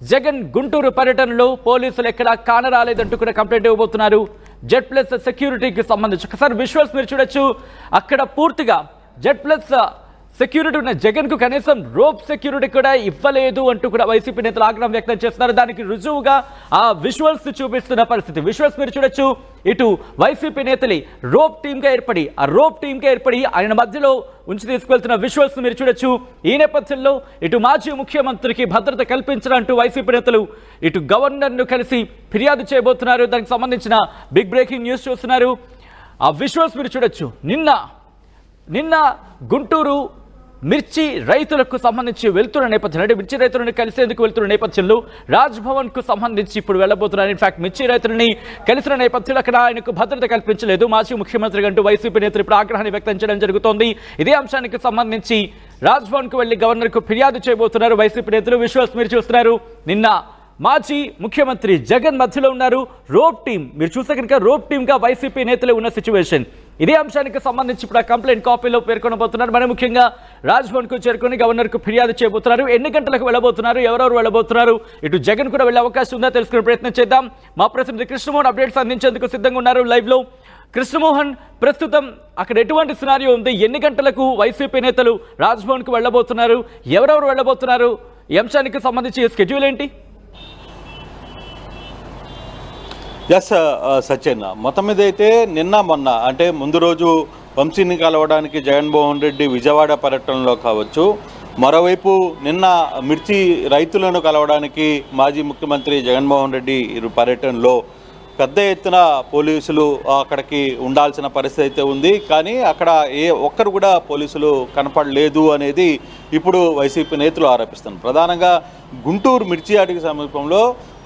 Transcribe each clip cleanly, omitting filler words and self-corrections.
జగన్ గుంటూరు పర్యటనలో పోలీసులు ఎక్కడా కానరాలేదంటూ కూడా కంప్లైంట్ ఇవ్వబోతున్నారు. జెడ్ ప్లస్ సెక్యూరిటీకి సంబంధించి ఒకసారి విజువల్స్ మీరు చూడొచ్చు. అక్కడ పూర్తిగా జెడ్ ప్లస్ సెక్యూరిటీ ఉన్న జగన్ కు కనీసం రోప్ సెక్యూరిటీ కూడా ఇవ్వలేదు అంటూ కూడా వైసీపీ నేతలు ఆగ్రహం వ్యక్తం చేస్తున్నారు. దానికి రుజువుగా ఆ విజువల్స్ చూపిస్తున్న పరిస్థితి. విజువల్స్ మీరు చూడొచ్చు. ఇటు వైసీపీ నేతలు రోప్ టీమ్ గా ఏర్పడి ఆయన మధ్యలో ఉంచి తీసుకెళ్తున్న విజువల్స్ మీరు చూడొచ్చు. ఈ నేపథ్యంలో ఇటు మాజీ ముఖ్యమంత్రికి భద్రత కల్పించాలంటూ వైసీపీ నేతలు ఇటు గవర్నర్ ను కలిసి ఫిర్యాదు చేయబోతున్నారు. దానికి సంబంధించిన బిగ్ బ్రేకింగ్ న్యూస్ చూస్తున్నారు. ఆ విజువల్స్ మీరు చూడొచ్చు. నిన్న గుంటూరు మిర్చి రైతులకు సంబంధించి వెళ్తున్న నేపథ్యంలో, అంటే మిర్చి రైతులను కలిసేందుకు వెళ్తున్న నేపథ్యంలో రాజ్భవన్ కు సంబంధించి ఇప్పుడు వెళ్ళబోతున్నారు. ఇన్ఫాక్ట్ మిర్చి రైతులని కలిసిన నేపథ్యంలో అక్కడ ఆయనకు భద్రత కల్పించలేదు మాజీ ముఖ్యమంత్రి అంటూ వైసీపీ నేతలు ఇప్పుడు ఆగ్రహాన్ని వ్యక్తం చేయడం జరుగుతోంది. ఇదే అంశానికి సంబంధించి రాజ్భవన్ కు వెళ్లి గవర్నర్ కు ఫిర్యాదు చేయబోతున్నారు వైసీపీ నేతలు. విజువల్స్ మీరు చూస్తున్నారు. నిన్న మాజీ ముఖ్యమంత్రి జగన్ మధ్యలో ఉన్నారు. రోప్ టీం మీరు చూస్తే కనుక రోప్ టీమ్ గా వైసీపీ నేతలు ఉన్న సిచ్యువేషన్. ఇదే అంశానికి సంబంధించి ఇప్పుడు ఆ కంప్లైంట్ కాపీలో పేర్కొనబోతున్నారు. మరి ముఖ్యంగా రాజ్భవన్ కు చేరుకొని గవర్నర్ కు ఫిర్యాదు చేయబోతున్నారు. ఎన్ని గంటలకు వెళ్ళబోతున్నారు, ఎవరెవరు వెళ్ళబోతున్నారు, ఇటు జగన్ కూడా వెళ్ళే అవకాశం ఉందా తెలుసుకునే ప్రయత్నం చేద్దాం. మా ప్రతినిధి కృష్ణమోహన్ అప్డేట్స్ అందించేందుకు సిద్ధంగా ఉన్నారు లైవ్ లో. కృష్ణమోహన్, ప్రస్తుతం అక్కడ ఎటువంటి సినారియో ఉంది? ఎన్ని గంటలకు వైసీపీ నేతలు రాజ్భవన్ కు వెళ్ళబోతున్నారు, ఎవరెవరు వెళ్ళబోతున్నారు, ఈ అంశానికి సంబంధించి స్కెడ్యూల్ ఏంటి? ఎస్ సత్యన్, మొత్తం మీద అయితే నిన్న మొన్న అంటే ముందు రోజు వంశీని కలవడానికి జగన్మోహన్ రెడ్డి విజయవాడ పర్యటనలో కావచ్చు, మరోవైపు నిన్న మిర్చి రైతులను కలవడానికి మాజీ ముఖ్యమంత్రి జగన్మోహన్ రెడ్డి పర్యటనలో పెద్ద ఎత్తున పోలీసులు అక్కడికి ఉండాల్సిన పరిస్థితి అయితే ఉంది. కానీ అక్కడ ఒక్కరు కూడా పోలీసులు కనపడలేదు అనేది ఇప్పుడు వైసీపీ నేతలు ఆరోపిస్తున్నారు. ప్రధానంగా గుంటూరు మిర్చి యార్డుకి సమీపంలో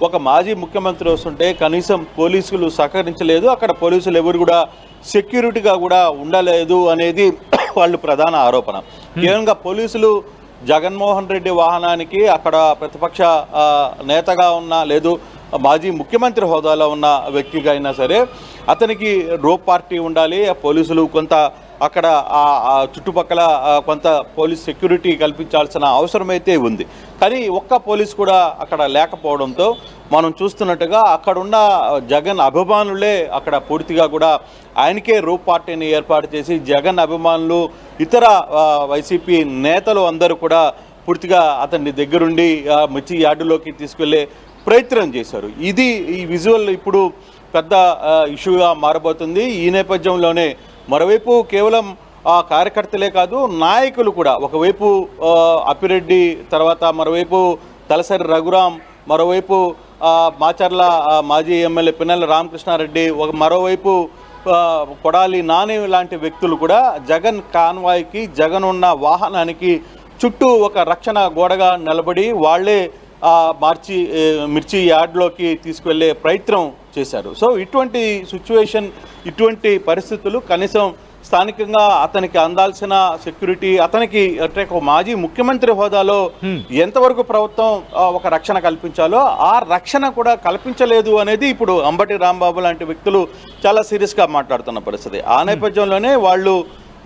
ఒక మాజీ ముఖ్యమంత్రి వస్తుంటే కనీసం పోలీసులు సహకరించలేదు, అక్కడ పోలీసులు ఎవరు కూడా సెక్యూరిటీగా కూడా ఉండలేదు అనేది వాళ్ళు ప్రధాన ఆరోపణ. కేవలంగా పోలీసులు జగన్మోహన్ రెడ్డి వాహనానికి అక్కడ ప్రతిపక్ష నేతగా ఉన్న లేదు మాజీ ముఖ్యమంత్రి హోదాలో ఉన్న వ్యక్తిగా అయినా సరే అతనికి రోప్ పార్టీ ఉండాలి, పోలీసులు కొంత అక్కడ చుట్టుపక్కల కొంత పోలీస్ సెక్యూరిటీ కల్పించాల్సిన అవసరమైతే ఉంది. కానీ ఒక్క పోలీస్ కూడా అక్కడ లేకపోవడంతో మనం చూస్తున్నట్టుగా అక్కడున్న జగన్ అభిమానులే అక్కడ పూర్తిగా కూడా ఆయనకే రోప్ పార్టీని ఏర్పాటు చేసి జగన్ అభిమానులు ఇతర వైసీపీ నేతలు అందరూ కూడా పూర్తిగా అతన్ని దగ్గరుండి మిర్చి యార్డులోకి తీసుకెళ్లే ప్రయత్నం చేశారు. ఈ విజువల్ ఇప్పుడు పెద్ద ఇష్యూగా మారబోతుంది. ఈ నేపథ్యంలోనే మరోవైపు కేవలం కార్యకర్తలే కాదు, నాయకులు కూడా, ఒకవైపు అప్పిరెడ్డి, తర్వాత మరోవైపు తలసరి రఘురాం, మరోవైపు మాచర్ల మాజీ ఎమ్మెల్యే పిన్నెల రామకృష్ణారెడ్డి, మరోవైపు కొడాలి నాని లాంటి వ్యక్తులు కూడా జగన్ కాన్వాయ్కి, జగన్ ఉన్న వాహనానికి చుట్టూ ఒక రక్షణ గోడగా నిలబడి వాళ్లే మిర్చి యార్డ్లోకి తీసుకువెళ్ళే ప్రయత్నం చేశారు. సో ఇటువంటి సిచ్యువేషన్, ఇటువంటి పరిస్థితులు కనీసం స్థానికంగా అతనికి అందాల్సిన సెక్యూరిటీ, అతనికి అంటే ఒక మాజీ ముఖ్యమంత్రి హోదాలో ఎంతవరకు ప్రభుత్వం ఒక రక్షణ కల్పించాలో ఆ రక్షణ కూడా కల్పించలేదు అనేది ఇప్పుడు అంబటి రాంబాబు లాంటి వ్యక్తులు చాలా సీరియస్గా మాట్లాడుతున్న పరిస్థితి. ఆ నేపథ్యంలోనే వాళ్ళు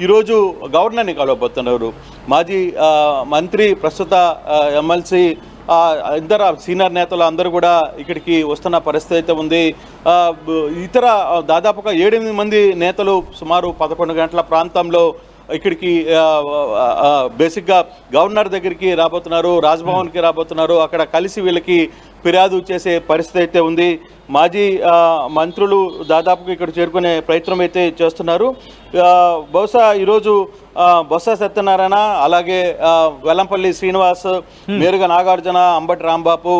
ఈరోజు గవర్నర్ని కలవబోతున్నారు. మాజీ మంత్రి, ప్రస్తుత ఎమ్మెల్సీ, ఇతర సీనియర్ నేతలు అందరూ కూడా ఇక్కడికి వస్తున్న పరిస్థితి అయితే ఉంది. ఇతర దాదాపుగా 7-8 మంది నేతలు సుమారు 11 గంటల ప్రాంతంలో ఇక్కడికి బేసిక్గా గవర్నర్ దగ్గరికి రాబోతున్నారు, రాజ్భవన్కి రాబోతున్నారు. అక్కడ కలిసి వీళ్ళకి ఫిర్యాదు చేసే పరిస్థితి అయితే ఉంది. మాజీ మంత్రులు దాదాపుగా ఇక్కడ చేరుకునే ప్రయత్నం అయితే చేస్తున్నారు. బహుశా ఈరోజు బొత్స సత్యనారాయణ, అలాగే వెల్లంపల్లి శ్రీనివాస్, మేరుగ నాగార్జున, అంబటి రాంబాబు,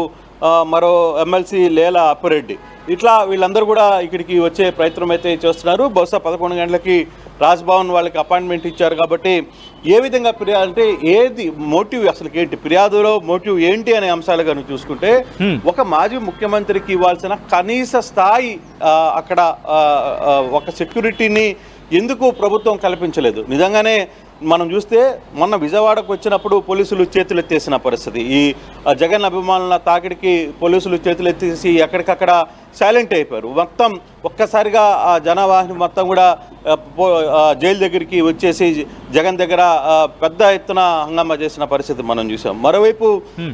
మరో ఎమ్మెల్సీ లేల అప్పిరెడ్డి, ఇట్లా వీళ్ళందరూ కూడా ఇక్కడికి వచ్చే ప్రయత్నం అయితే చేస్తున్నారు. బహుశా 11 గంటలకి రాజ్భవన్ వాళ్ళకి అపాయింట్మెంట్ ఇచ్చారు కాబట్టి ఏ విధంగా ఫిర్యాదు అంటే ఏది మోటివ్, అసలు ఏంటి ఫిర్యాదులో మోటివ్ ఏంటి అనే అంశాలు కనుక చూసుకుంటే ఒక మాజీ ముఖ్యమంత్రికి ఇవ్వాల్సిన కనీస స్థాయి అక్కడ ఒక సెక్యూరిటీని ఎందుకు ప్రభుత్వం కల్పించలేదు? నిజంగానే మనం చూస్తే మొన్న విజయవాడకు వచ్చినప్పుడు పోలీసులు చేతులు ఎత్తేసిన పరిస్థితి. ఈ జగన్ అభిమానుల తాకిడికి పోలీసులు చేతులు ఎత్తేసి ఎక్కడికక్కడ సైలెంట్ అయిపోయారు. మొత్తం ఒక్కసారిగా ఆ జనవాహిని మొత్తం కూడా జైలు దగ్గరికి వచ్చేసి జగన్ దగ్గర పెద్ద ఎత్తున హంగామా చేసిన పరిస్థితి మనం చూసాం. మరోవైపు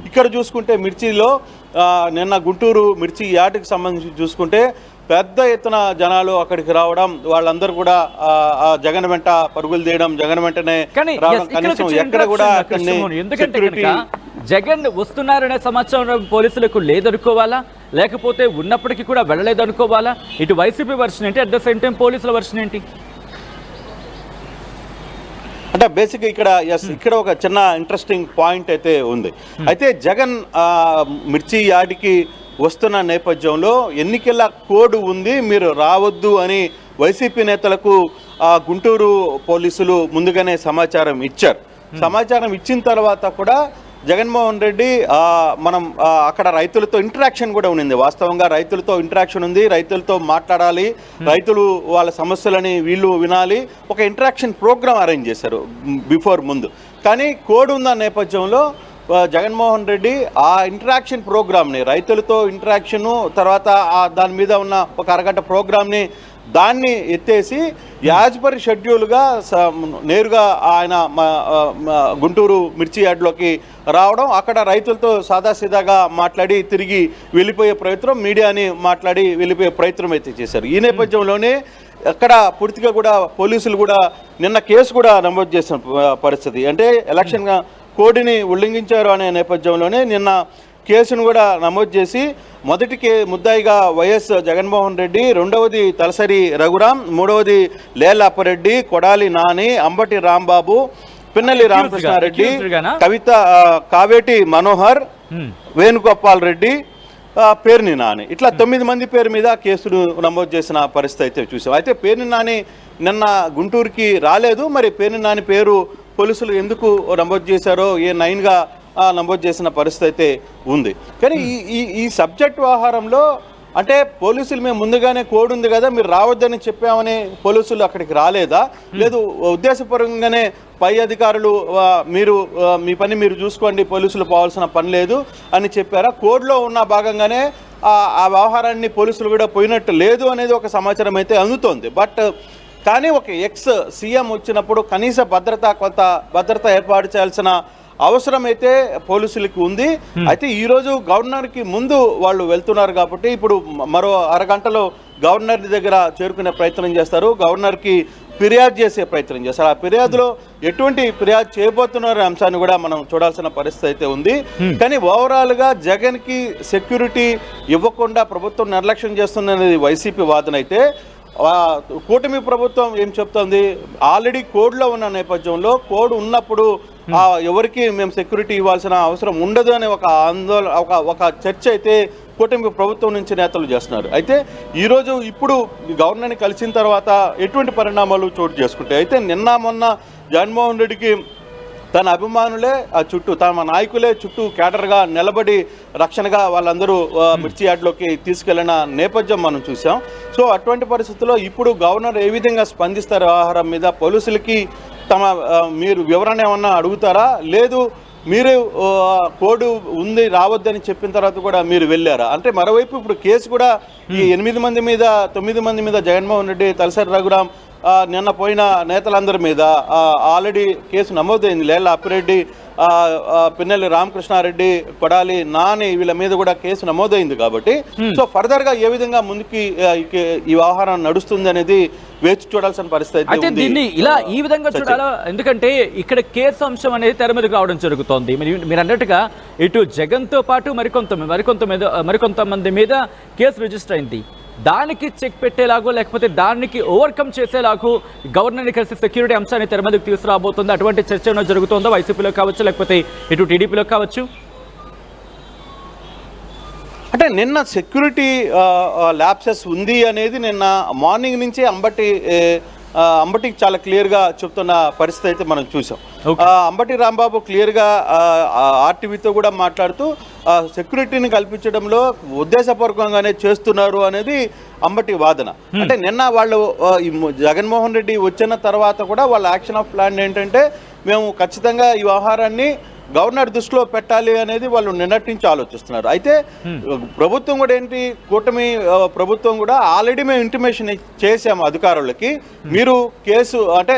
ఇక్కడ చూసుకుంటే మిర్చిలో నిన్న గుంటూరు మిర్చి యార్డుకి సంబంధించి చూసుకుంటే పెద్ద ఎత్తున జనాలు అక్కడికి రావడం, వాళ్ళందరూ కూడా జగన్ వెంట పరుగులు తీయడం, జగన్ వెంటనే రావడం, కనీసం ఎక్కడ కూడా సెక్యూరిటీ జగన్ వస్తున్నారనే సమాచారం పోలీసులకు లేదనుకోవాలా, లేకపోతే ఉన్నప్పటికీ కూడా వెళ్ళలేదనుకోవాలా? ఇటు వైసీపీ వర్షన్ ఏంటి, అట్ ద సేమ్ టైం పోలీసుల వర్షన్ ఏంటి? అంటే బేసిక్గా ఇక్కడ ఒక చిన్న ఇంట్రెస్టింగ్ పాయింట్ అయితే ఉంది. అయితే జగన్ మిర్చి యార్డుకి వస్తున్న నేపథ్యంలో ఎన్నికల కోడ్ ఉంది, మీరు రావద్దు అని వైసీపీ నేతలకు గుంటూరు పోలీసులు ముందుగానే సమాచారం ఇచ్చారు. సమాచారం ఇచ్చిన తర్వాత కూడా జగన్మోహన్ రెడ్డి మనం అక్కడ రైతులతో ఇంటరాక్షన్ కూడా ఉంది. వాస్తవంగా రైతులతో ఇంటరాక్షన్ ఉంది, రైతులతో మాట్లాడాలి, రైతులు వాళ్ళ సమస్యలని వీళ్ళు వినాలి, ఒక ఇంటరాక్షన్ ప్రోగ్రామ్ అరేంజ్ చేశారు ముందు. కానీ కోడ్ ఉన్న నేపథ్యంలో జగన్మోహన్ రెడ్డి ఆ ఇంటరాక్షన్ ప్రోగ్రామ్ని, రైతులతో ఇంటరాక్షను తర్వాత దాని మీద ఉన్న ఒక అరగంట ప్రోగ్రామ్ని దాన్ని ఎత్తేసి యాజ్ పర్ షెడ్యూల్గా నేరుగా ఆయన గుంటూరు మిర్చి యార్డ్లోకి రావడం, అక్కడ రైతులతో సాదాసీదాగా మాట్లాడి తిరిగి వెళ్ళిపోయే ప్రయత్నం, మీడియాని మాట్లాడి వెళ్ళిపోయే ప్రయత్నం అయితే చేశారు. ఈ నేపథ్యంలోనే అక్కడ పూర్తిగా కూడా పోలీసులు కూడా నిన్న కేసు కూడా నమోదు చేసిన పరిస్థితి. అంటే ఎలక్షన్ కోడ్ని ఉల్లంఘించారు అనే నేపథ్యంలోనే నిన్న కేసును కూడా నమోదు చేసి మొదటికి ముద్దాయిగా వైఎస్ జగన్మోహన్ రెడ్డి, రెండవది తలసరి రఘురాం, మూడవది లేలాపరెడ్డి, కొడాలి నాని, అంబటి రాంబాబు, పిన్నెల్లి రామకృష్ణారెడ్డి, కవిత కావేటి మనోహర్, వేణుగోపాల్ రెడ్డి, పేర్ని నాని, ఇట్లా 9 మంది పేరు మీద కేసును నమోదు చేసిన పరిస్థితి అయితే చూసాం. అయితే పేర్ని నాని నిన్న గుంటూరుకి రాలేదు. మరి పేర్ని నాని పేరు పోలీసులు ఎందుకు నమోదు చేశారో A9గా నమోదు చేసిన పరిస్థితి అయితే ఉంది. కానీ ఈ సబ్జెక్ట్ వ్యవహారంలో అంటే పోలీసులు మేము ముందుగానే కోడ్ ఉంది కదా, మీరు రావద్దని చెప్పామని పోలీసులు అక్కడికి రాలేదా, లేదు ఉద్దేశపూర్వకంగానే పై అధికారులు మీరు మీ పని మీరు చూసుకోండి, పోలీసులు పోవాల్సిన పని లేదు అని చెప్పారా? కోడ్లో ఉన్న భాగంగానే ఆ వ్యవహారాన్ని పోలీసులు కూడా పోయినట్టు లేదు అనేది ఒక సమాచారం అయితే అందుతోంది. కానీ ఒక సీఎం వచ్చినప్పుడు కనీస కొంత భద్రత ఏర్పాటు చేయాల్సిన అవసరం అయితే పోలీసులకి ఉంది. అయితే ఈరోజు గవర్నర్కి ముందు వాళ్ళు వెళ్తున్నారు కాబట్టి ఇప్పుడు మరో అరగంటలో గవర్నర్ దగ్గర చేరుకునే ప్రయత్నం చేస్తారు, గవర్నర్కి ఫిర్యాదు చేసే ప్రయత్నం చేస్తారు. ఆ ఫిర్యాదులో ఎటువంటి ఫిర్యాదు చేయబోతున్నారు అంశాన్ని కూడా మనం చూడాల్సిన పరిస్థితి అయితే ఉంది. కానీ ఓవరాల్గా జగన్కి సెక్యూరిటీ ఇవ్వకుండా ప్రభుత్వం నిర్లక్ష్యం చేస్తుందనేది వైసీపీ వాదన అయితే, కూటమి ప్రభుత్వం ఏం చెప్తుంది, ఆల్రెడీ కోడ్లో ఉన్న నేపథ్యంలో కోడ్ ఉన్నప్పుడు ఎవరికి మేము సెక్యూరిటీ ఇవ్వాల్సిన అవసరం ఉండదు అనే ఒక ఆందోళన, ఒక చర్చ అయితే కూటమి ప్రభుత్వం నుంచి నేతలు చేస్తున్నారు. అయితే ఈరోజు ఇప్పుడు గవర్నర్ని కలిసిన తర్వాత ఎటువంటి పరిణామాలు చోటు చేసుకుంటాయి? అయితే నిన్న మొన్న జగన్మోహన్ రెడ్డికి తన అభిమానులే చుట్టూ, తమ నాయకులే చుట్టూ కేడర్గా నిలబడి రక్షణగా వాళ్ళందరూ మిర్చి యార్డ్లోకి తీసుకెళ్లిన నేపథ్యం మనం చూసాం. సో అటువంటి పరిస్థితుల్లో ఇప్పుడు గవర్నర్ ఏ విధంగా స్పందిస్తారు వ్యవహారం మీద? పోలీసులకి మీరు వివరణ ఏమన్నా అడుగుతారా, లేదు మీరు కోడ్ ఉంది రావద్దని చెప్పిన తర్వాత కూడా మీరు వెళ్ళారా? అంటే మరోవైపు ఇప్పుడు కేసు కూడా ఈ 8 మంది మీద 9 మంది మీద జగన్మోహన్ రెడ్డి, తలసరి రఘురాం, నిన్న పోయిన నేతలందరి మీద ఆల్రెడీ కేసు నమోదైంది. లేళ్ల అప్పిరెడ్డి, పిన్నెల్లి రామకృష్ణారెడ్డి, కొడాలి నాని, వీళ్ళ మీద కూడా కేసు నమోదైంది. కాబట్టి సో ఫర్దర్ గా ఏ విధంగా ముందుకి ఈ వ్యవహారం నడుస్తుంది అనేది వేచి చూడాల్సిన పరిస్థితి అయితే దీన్ని ఇలా ఈ విధంగా చూడాలా? ఎందుకంటే ఇక్కడ కేసు అంశం అనేది తెర మీదకి రావడం జరుగుతోంది. మీరు అన్నట్టుగా ఇటు జగన్ తో పాటు మరికొంతమంది మీద కేసు రిజిస్టర్ అయింది. దానికి చెక్ పెట్టేలాగో లేకపోతే దానికి ఓవర్కమ్ చేసేలాగో గవర్నర్ని కలిసి సెక్యూరిటీ అంశాన్ని తెర మీదకి తీసుకురాబోతుంది. అటువంటి చర్చ ఏమైనా జరుగుతుందో వైసీపీలో కావచ్చు, లేకపోతే ఇటు టీడీపీలో కావచ్చు? అంటే నిన్న సెక్యూరిటీ ల్యాప్సెస్ ఉంది అనేది నిన్న మార్నింగ్ నుంచి అంబటికి చాలా క్లియర్గా చెప్తున్న పరిస్థితి అయితే మనం చూసాం. అంబటి రాంబాబు క్లియర్గా ఆర్టీవీతో కూడా మాట్లాడుతూ సెక్యూరిటీని కల్పించడంలో ఉద్దేశపూర్వకంగానే చేస్తున్నారు అనేది అంబటి వాదన. అంటే నిన్న వాళ్ళు జగన్మోహన్ రెడ్డి వచ్చిన తర్వాత కూడా వాళ్ళ యాక్షన్ ఆఫ్ ప్లాన్ ఏంటంటే, మేము ఖచ్చితంగా ఈ వ్యవహారాన్ని గవర్నర్ దృష్టిలో పెట్టాలి అనేది వాళ్ళు నిన్నటి నుంచి ఆలోచిస్తున్నారు. అయితే ప్రభుత్వం కూడా ఏంటి, కూటమి ప్రభుత్వం కూడా ఆల్రెడీ మేము ఇంటిమేషన్ చేసాము అధికారులకి, మీరు కేసు అంటే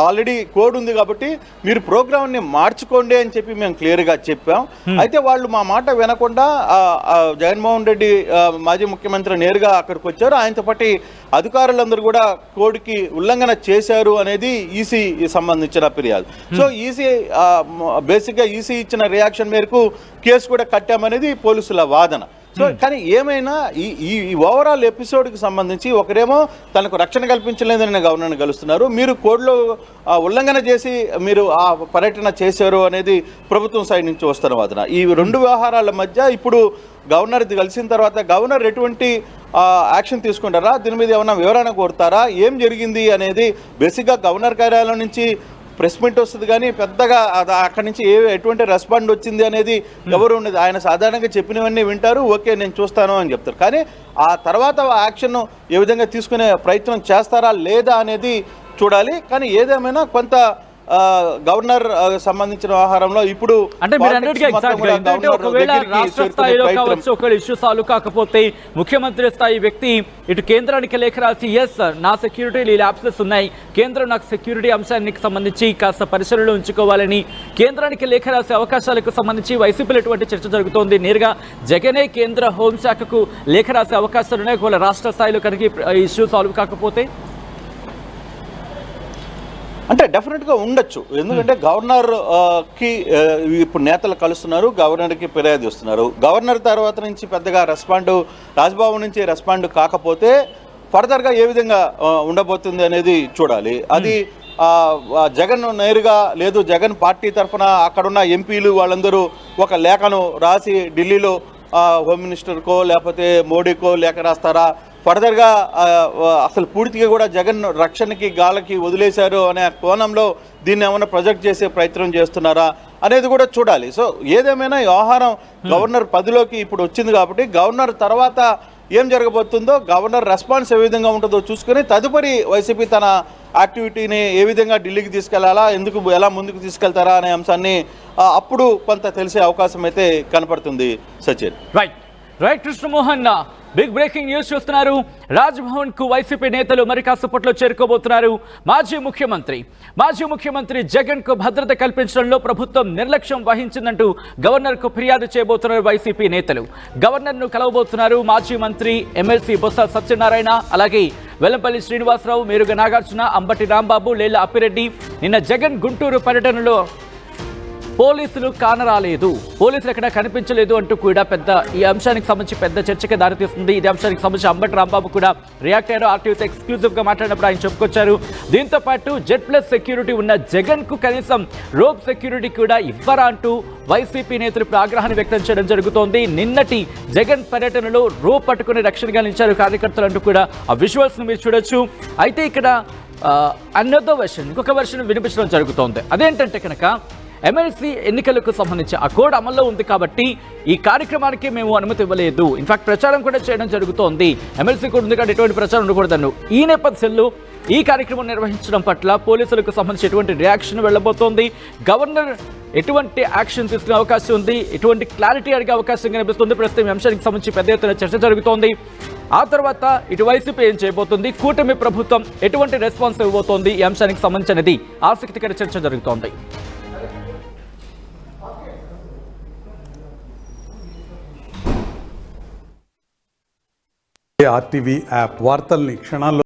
ఆల్రెడీ కోడ్ ఉంది కాబట్టి మీరు ప్రోగ్రామ్ని మార్చుకోండి అని చెప్పి మేము క్లియర్గా చెప్పాం. అయితే వాళ్ళు మా మాట వినకుండా జగన్మోహన్ రెడ్డి మాజీ ముఖ్యమంత్రి నేరుగా అక్కడికి వచ్చారు. ఆయనతో పాటు అధికారులందరూ కూడా కోడ్కి ఉల్లంఘన చేశారు అనేది ఈసీ సంబంధించిన ఫిర్యాదు. సో ఈసీ బేసిక్గా ఈసీ ఇచ్చిన రియాక్షన్ మేరకు కేసు కూడా కట్టామనేది పోలీసుల వాదన. సో కానీ ఏమైనా ఈ ఓవరాల్ ఎపిసోడ్కి సంబంధించి ఒకరేమో తనకు రక్షణ కల్పించలేదని గవర్నర్ని కలుస్తున్నారు, మీరు కోడ్లో ఉల్లంఘన చేసి మీరు ఆ పర్యటన చేశారు అనేది ప్రభుత్వం సైడ్ నుంచి వస్తున్న వాదన. ఈ రెండు వ్యవహారాల మధ్య ఇప్పుడు గవర్నర్ కలిసిన తర్వాత గవర్నర్ ఎటువంటి యాక్షన్ తీసుకుంటారా, దీని మీద ఏమైనా వివరణ కోరుతారా, ఏం జరిగింది అనేది బేసిక్గా గవర్నర్ కార్యాలయం నుంచి ప్రెస్ మీట్ వస్తుంది కానీ పెద్దగా అక్కడి నుంచి ఎటువంటి రెస్పాండ్ వచ్చింది అనేది ఎవరు ఉండదు. ఆయన సాధారణంగా చెప్పినవన్నీ వింటారు, ఓకే నేను చూస్తాను అని చెప్తారు. కానీ ఆ తర్వాత యాక్షన్ ఏ విధంగా తీసుకునే ప్రయత్నం చేస్తారా లేదా అనేది చూడాలి. కానీ ఏదేమైనా కొంత గవర్నర్ సంబంధించిన వ్యవహారంలో ఇప్పుడు అంటే మీరు అన్నట్టుగా ఎగ్జాక్ట్గా ఒకవేళ రాష్ట్ర స్థాయిలో కావచ్చు ఒక ఇష్యూ సాల్వ్ కాకపోతే ముఖ్యమంత్రి స్థాయి వ్యక్తి ఇటు కేంద్రానికి లేఖ రాసి ఎస్ నా సెక్యూరిటీ ల్యాబ్సెస్ ఉన్నాయి, కేంద్రం నాకు సెక్యూరిటీ అంశానికి సంబంధించి కాస్త పరిశీలనలో ఉంచుకోవాలని కేంద్రానికి లేఖ రాసే అవకాశాలకు సంబంధించి వైసీపీలో ఎటువంటి చర్చ జరుగుతోంది. నేరుగా జగనే కేంద్ర హోంశాఖకు లేఖ రాసే అవకాశాలు ఉన్నాయి ఒకవేళ రాష్ట్ర స్థాయిలో కనుక ఇష్యూ సాల్వ్ కాకపోతే. అంటే డెఫినెట్గా ఉండొచ్చు, ఎందుకంటే గవర్నర్కి ఇప్పుడు నేతలు కలుస్తున్నారు, గవర్నర్కి ఫిర్యాదు ఇస్తున్నారు. గవర్నర్ తర్వాత నుంచి పెద్దగా రెస్పాండ్, రాజ్భవన్ నుంచి రెస్పాండ్ కాకపోతే ఫర్దర్గా ఏ విధంగా ఉండబోతుంది అనేది చూడాలి. అది జగన్ నేరుగా లేదు, జగన్ పార్టీ తరఫున అక్కడున్న ఎంపీలు వాళ్ళందరూ ఒక లేఖను రాసి ఢిల్లీలో హోమ్ మినిస్టర్కో లేకపోతే మోడీకో లేఖ రాస్తారా, ఫర్దర్గా అసలు పూర్తిగా కూడా జగన్ రక్షణకి గాలకి వదిలేశారు అనే కోణంలో దీన్ని ఏమైనా ప్రొజెక్ట్ చేసే ప్రయత్నం చేస్తున్నారా అనేది కూడా చూడాలి. సో ఏదేమైనా వ్యవహారం గవర్నర్ పదిలోకి ఇప్పుడు వచ్చింది కాబట్టి గవర్నర్ తర్వాత ఏం జరగబోతుందో, గవర్నర్ రెస్పాన్స్ ఏ విధంగా ఉంటుందో చూసుకొని తదుపరి వైసీపీ తన యాక్టివిటీని ఏ విధంగా ఢిల్లీకి తీసుకెళ్లాలా, ఎలా ముందుకు తీసుకెళ్తారా అనే అంశాన్ని అప్పుడు కొంత తెలిసే అవకాశం అయితే కనపడుతుంది. Sachin right Krishnamohan, big breaking news చూస్తున్నారు. రాజ్భవన్ కు వైసీపీ నేతలు మరి కాసేపట్లో చేరుకోబోతున్నారు. మాజీ ముఖ్యమంత్రి జగన్ కు భద్రత కల్పించడంలో ప్రభుత్వం నిర్లక్ష్యం వహించిందంటూ గవర్నర్ కు ఫిర్యాదు చేయబోతున్నారు వైసీపీ నేతలు. గవర్నర్ ను కలవబోతున్నారు మాజీ మంత్రి ఎమ్మెల్సీ బొత్స సత్యనారాయణ, అలాగే వెల్లంపల్లి శ్రీనివాసరావు, మేరుగ నాగార్జున, అంబటి రాంబాబు, లేళ్ల అప్పిరెడ్డి. నిన్న జగన్ గుంటూరు పర్యటనలో పోలీసులు కానరాలేదు, పోలీసులు ఎక్కడ కనిపించలేదు అంటూ కూడా ఈ అంశానికి సంబంధించి పెద్ద చర్చకి దారితీస్తుంది. ఇదే అంశానికి సంబంధించి అంబటి రాంబాబు కూడా రియాక్ట్ అయ్యారు. ఆర్టీవీతో ఎక్స్క్లూజివ్ గా మాట్లాడినప్పుడు ఆయన చెప్పుకొచ్చారు. దీంతో పాటు Z+ సెక్యూరిటీ ఉన్న జగన్ కు కనీసం రోప్ సెక్యూరిటీ కూడా ఇవ్వరా అంటూ వైసీపీ నేతలు ఇప్పుడు ఆగ్రహాన్ని వ్యక్తం చేయడం జరుగుతోంది. నిన్నటి జగన్ పర్యటనలో రోప్ పట్టుకుని రక్షణగా నిలిచారు కార్యకర్తలు అంటూ కూడా ఆ విజువల్స్ మీరు చూడొచ్చు. అయితే ఇక్కడ అనదర్ వెర్షన్, ఇంకొక వెర్షన్ వినిపించడం జరుగుతోంది. అదేంటంటే కనుక ఎమ్మెల్సీ ఎన్నికలకు సంబంధించి ఆ కోడ్ అమల్లో ఉంది కాబట్టి ఈ కార్యక్రమానికి మేము అనుమతి ఇవ్వలేదు, ఇన్ఫాక్ట్ ప్రచారం కూడా చేయడం జరుగుతోంది, ఎమ్మెల్సీ కోడ్ ఉంది కాబట్టి ఎటువంటి ప్రచారం ఉండకూడదను. ఈ నేపథ్యంలో ఈ కార్యక్రమం నిర్వహించడం పట్ల పోలీసులకు సంబంధించి ఎటువంటి రియాక్షన్ వెళ్ళబోతోంది, గవర్నర్ ఎటువంటి యాక్షన్ తీసుకునే అవకాశం ఉంది, ఎటువంటి క్లారిటీ అడిగే అవకాశం కనిపిస్తుంది. ప్రస్తుతం ఈ అంశానికి సంబంధించి పెద్ద ఎత్తున చర్చ జరుగుతోంది. ఆ తర్వాత ఇటు వైసీపీ ఏం చేయబోతుంది, కూటమి ప్రభుత్వం ఎటువంటి రెస్పాన్స్ ఇవ్వబోతోంది, ఈ అంశానికి సంబంధించినది ఆసక్తికర చర్చ జరుగుతోంది. RTV యాప్ వార్తల్ని క్షణాల్లో